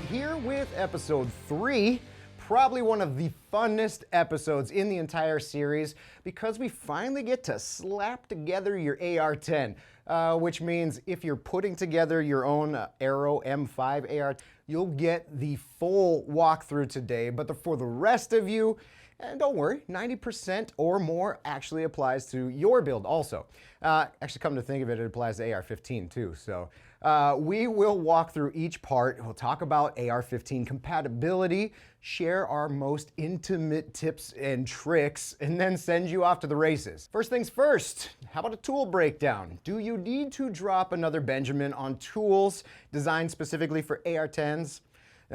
here with episode 3, probably one of the funnest episodes in the entire series because we finally get to slap together your AR-10, which means if you're putting together your own Aero M5 AR, you'll get the full walkthrough today. But for the rest of you, and don't worry, 90% or more actually applies to your build also. Actually, come to think of it, it applies to AR-15 too. So we will walk through each part. We'll talk about AR-15 compatibility, share our most intimate tips and tricks, and then send you off to the races. First things first, how about a tool breakdown? Do you need to drop another Benjamin on tools designed specifically for AR-10s?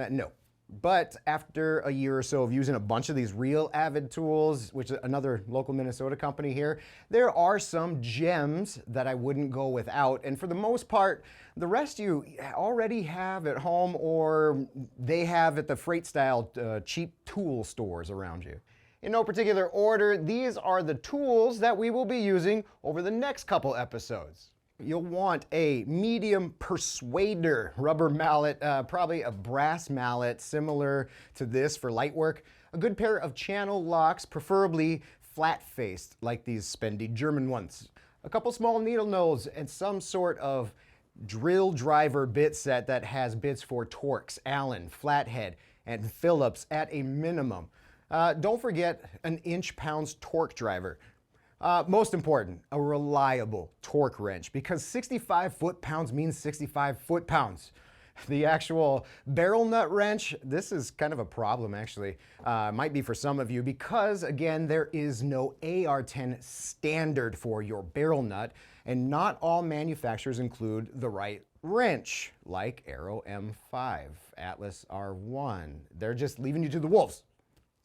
No. But after a year or so of using a bunch of these real Avid tools, which is another local Minnesota company here, there are some gems that I wouldn't go without. And for the most part, the rest you already have at home or they have at the freight style cheap tool stores around you. In no particular order, these are the tools that we will be using over the next couple episodes. You'll want a medium persuader rubber mallet, probably a brass mallet similar to this for light work. A good pair of channel locks, preferably flat-faced like these spendy German ones. A couple small needle nose and some sort of drill driver bit set that has bits for Torx, Allen, flathead, and Phillips at a minimum. Don't forget an inch-pounds torque driver. Most important, a reliable torque wrench, because 65 foot-pounds means 65 foot-pounds. The actual barrel nut wrench, this is kind of a problem actually. Might be for some of you because, again, there is no AR-10 standard for your barrel nut, and not all manufacturers include the right wrench, like Aero M5, Atlas R1. They're just leaving you to the wolves.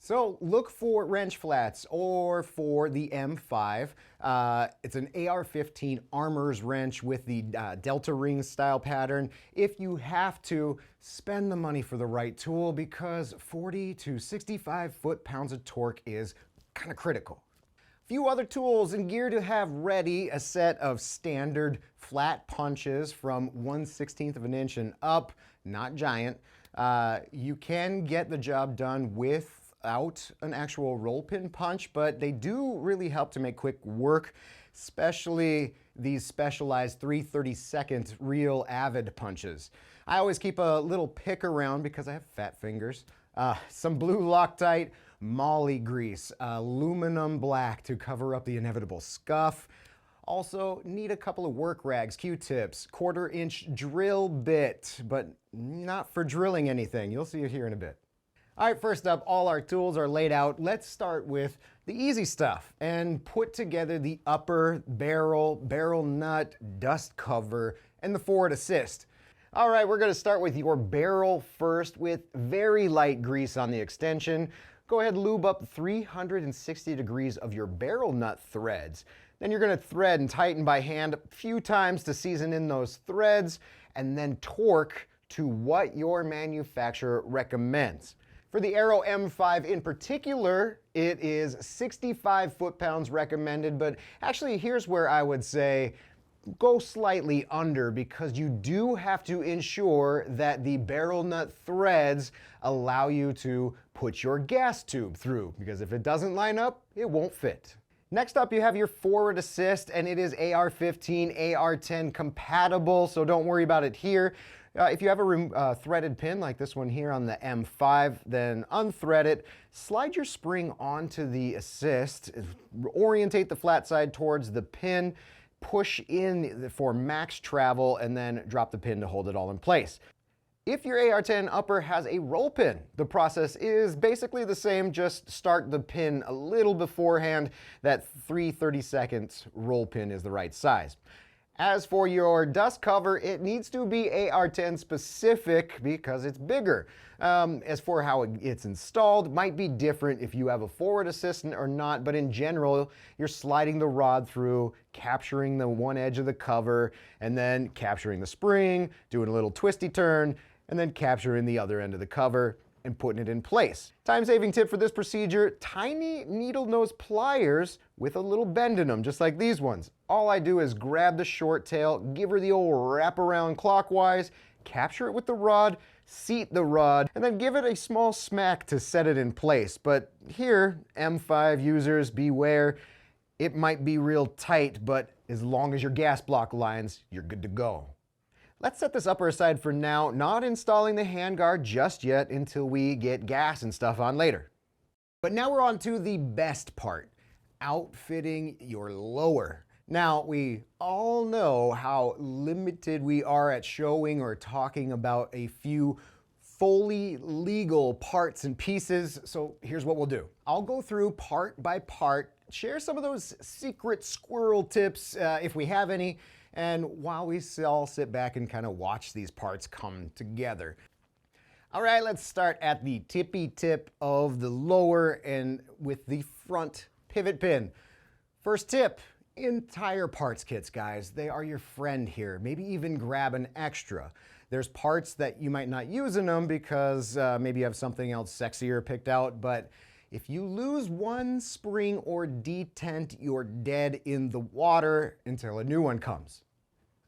So look for wrench flats or for the M5. It's an AR-15 armor's wrench with the Delta ring style pattern. If you have to, spend the money for the right tool because 40 to 65 foot-pounds of torque is kind of critical. Few other tools and gear to have ready: a set of standard flat punches from 1/16 of an inch and up, not giant. You can get the job done without an actual roll pin punch, but they do really help to make quick work, especially these specialized 3/32 real Avid punches. I always keep a little pick around because I have fat fingers. Some blue Loctite, Molly grease, aluminum black to cover up the inevitable scuff. Also need a couple of work rags, Q-tips, 1/4 inch drill bit, but not for drilling anything. You'll see it here in a bit. All right, first up, all our tools are laid out. Let's start with the easy stuff and put together the upper barrel, barrel nut, dust cover, and the forward assist. All right, we're gonna start with your barrel first with very light grease on the extension. Go ahead and lube up 360 degrees of your barrel nut threads. Then you're gonna thread and tighten by hand a few times to season in those threads, and then torque to what your manufacturer recommends. For the Aero M5 in particular, it is 65 foot-pounds recommended, but actually here's where I would say go slightly under because you do have to ensure that the barrel nut threads allow you to put your gas tube through, because if it doesn't line up, it won't fit. Next up, you have your forward assist, and it is AR-15, AR-10 compatible, so don't worry about it here. If you have a threaded pin like this one here on the M5, then unthread it, slide your spring onto the assist, orientate the flat side towards the pin, push in for max travel, and then drop the pin to hold it all in place. If your AR-10 upper has a roll pin, the process is basically the same, just start the pin a little beforehand. That 3/32 roll pin is the right size. As for your dust cover, it needs to be AR-10 specific because it's bigger. As for how it's installed, might be different if you have a forward assist or not, but in general, you're sliding the rod through, capturing the one edge of the cover, and then capturing the spring, doing a little twisty turn, and then capturing the other end of the cover and putting it in place. Time-saving tip for this procedure: tiny needle nose pliers with a little bend in them, just like these ones. All I do is grab the short tail, give her the old wrap around clockwise, capture it with the rod, seat the rod, and then give it a small smack to set it in place. But here, M5 users, beware. It might be real tight, but as long as your gas block lines, you're good to go. Let's set this upper aside for now, not installing the handguard just yet until we get gas and stuff on later. But now we're on to the best part, outfitting your lower. Now, we all know how limited we are at showing or talking about a few fully legal parts and pieces, so here's what we'll do. I'll go through part by part, share some of those secret squirrel tips if we have any, and while we all sit back and kind of watch these parts come together. All right, let's start at the tippy tip of the lower and with the front pivot pin. First tip, entire parts kits, guys. They are your friend here. Maybe even grab an extra. There's parts that you might not use in them because maybe you have something else sexier picked out, but if you lose one spring or detent, you're dead in the water until a new one comes.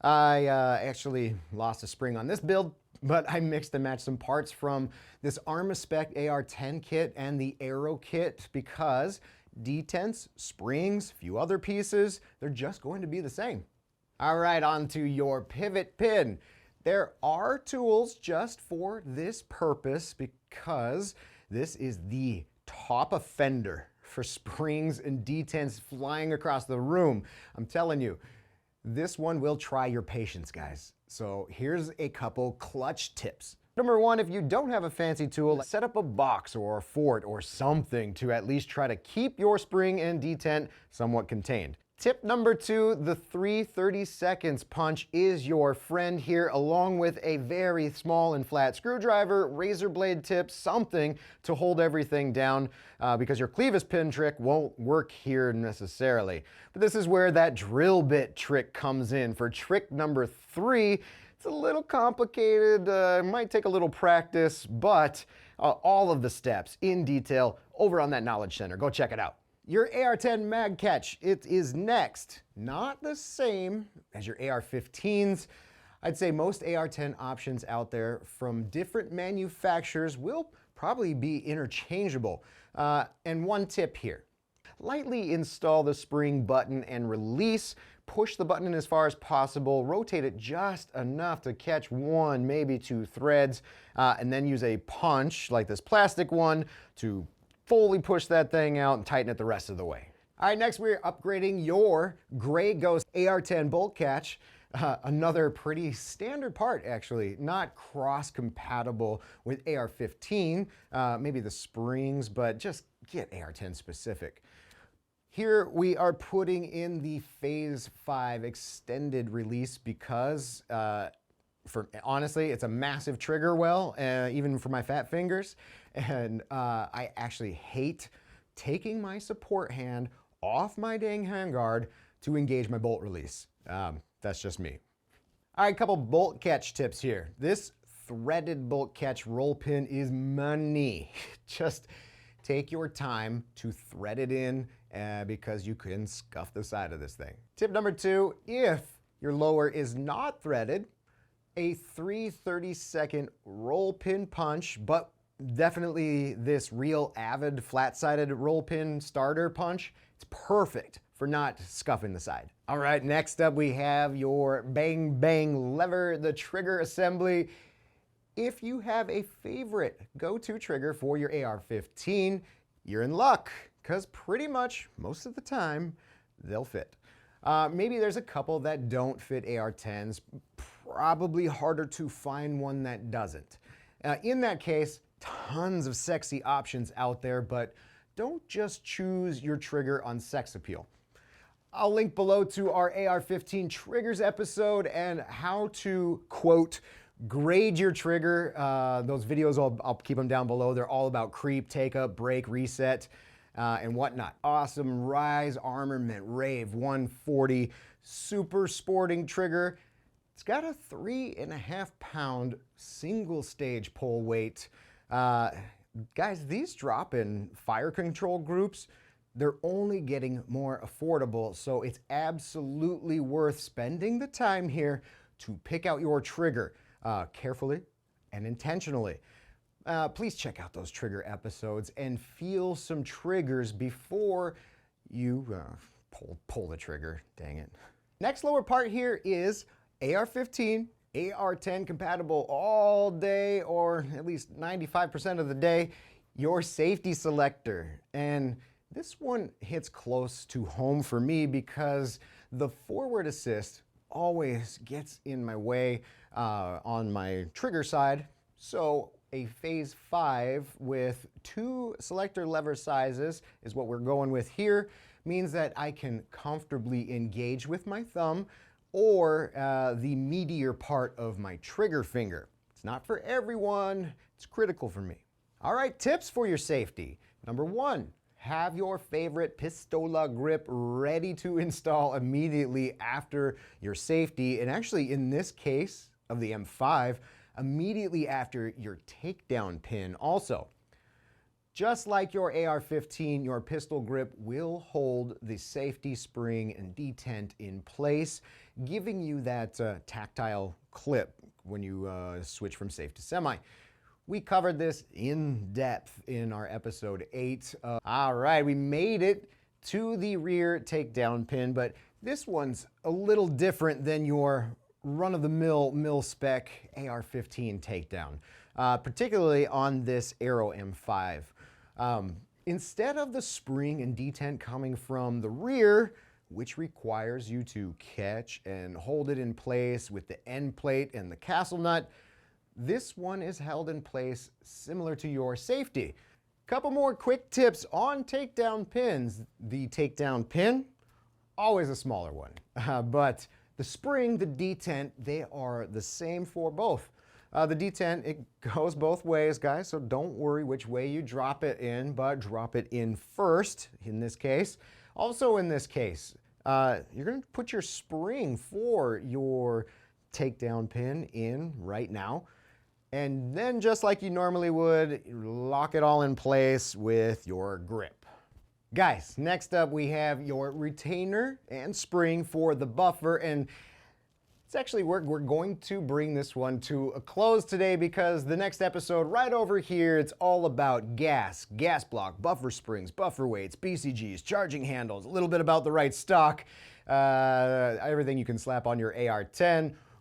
I actually lost a spring on this build, but I mixed and matched some parts from this Armaspec AR-10 kit and the Aero kit because detents, springs, a few other pieces, they're just going to be the same. All right, on to your pivot pin. There are tools just for this purpose because this is the top offender for springs and detents flying across the room. I'm telling you, this one will try your patience, guys. So here's a couple clutch tips. Number one, if you don't have a fancy tool, set up a box or a fort or something to at least try to keep your spring and detent somewhat contained. Tip number two, the 3/32 punch is your friend here, along with a very small and flat screwdriver, razor blade tip, something to hold everything down because your clevis pin trick won't work here necessarily. But this is where that drill bit trick comes in. For trick number three, it's a little complicated, might take a little practice, but all of the steps in detail over on that Knowledge Center. Go check it out. Your AR-10 mag catch, it is next. Not the same as your AR-15s. I'd say most AR-10 options out there from different manufacturers will probably be interchangeable. And one tip here. Lightly install the spring button and release. Push the button in as far as possible. Rotate it just enough to catch one, maybe two threads. And then use a punch, like this plastic one, to fully push that thing out and tighten it the rest of the way. All right, next we're upgrading your Gray Ghost AR-10 bolt catch. Another pretty standard part, actually, not cross-compatible with AR-15, maybe the springs, but just get AR-10 specific. Here we are putting in the Phase 5 extended release because honestly, it's a massive trigger well, even for my fat fingers. And I actually hate taking my support hand off my dang handguard to engage my bolt release. That's just me. All right, couple bolt catch tips here. This threaded bolt catch roll pin is money. Just take your time to thread it in because you can scuff the side of this thing. Tip number two, if your lower is not threaded, a 3/32 roll pin punch, but definitely this real Avid flat-sided roll pin starter punch. It's perfect for not scuffing the side. All right, next up we have your bang bang lever, the trigger assembly. If you have a favorite go-to trigger for your AR-15, you're in luck, because pretty much most of the time they'll fit. Maybe there's a couple that don't fit AR-10s, probably harder to find one that doesn't. In that case, tons of sexy options out there, but don't just choose your trigger on sex appeal. I'll link below to our AR-15 triggers episode and how to, quote, grade your trigger. Those videos, I'll keep them down below. They're all about creep, take up, break, reset, and whatnot. Awesome Rise Armament Rave 140, super sporting trigger. It's got a 3.5 pound single stage pull weight. Guys, these drop in fire control groups. They're only getting more affordable, so it's absolutely worth spending the time here to pick out your trigger. carefully and intentionally. Please check out those trigger episodes and feel some triggers before you pull the trigger. Dang it. Next lower part here is AR-15, AR-10 compatible all day, or at least 95% of the day, your safety selector. And this one hits close to home for me because the forward assist always gets in my way on my trigger side. So a phase 5 with 2 selector lever sizes is what we're going with here. Means that I can comfortably engage with my thumb or the meatier part of my trigger finger. It's not for everyone, it's critical for me. All right, tips for your safety. Number 1, have your favorite pistola grip ready to install immediately after your safety, and actually in this case of the M5, immediately after your takedown pin also. Just like your AR-15, your pistol grip will hold the safety spring and detent in place, giving you that tactile clip when you switch from safe to semi. We covered this in depth in our episode 8. All right, we made it to the rear takedown pin, but this one's a little different than your run-of-the-mill mil-spec AR-15 takedown, particularly on this Aero M5. Instead of the spring and detent coming from the rear, which requires you to catch and hold it in place with the end plate and the castle nut, this one is held in place similar to your safety. Couple more quick tips on takedown pins. The takedown pin, always a smaller one, but the spring, the detent, they are the same for both. The detent, it goes both ways, guys, so don't worry which way you drop it in, but drop it in first in this case. Also in this case, you're going to put your spring for your takedown pin in right now, and then just like you normally would, lock it all in place with your grip. Guys, next up we have your retainer and spring for the buffer, and it's actually, we're going to bring this one to a close today because the next episode right over here, it's all about gas block, buffer springs, buffer weights, BCGs, charging handles, a little bit about the right stock, everything you can slap on your AR-10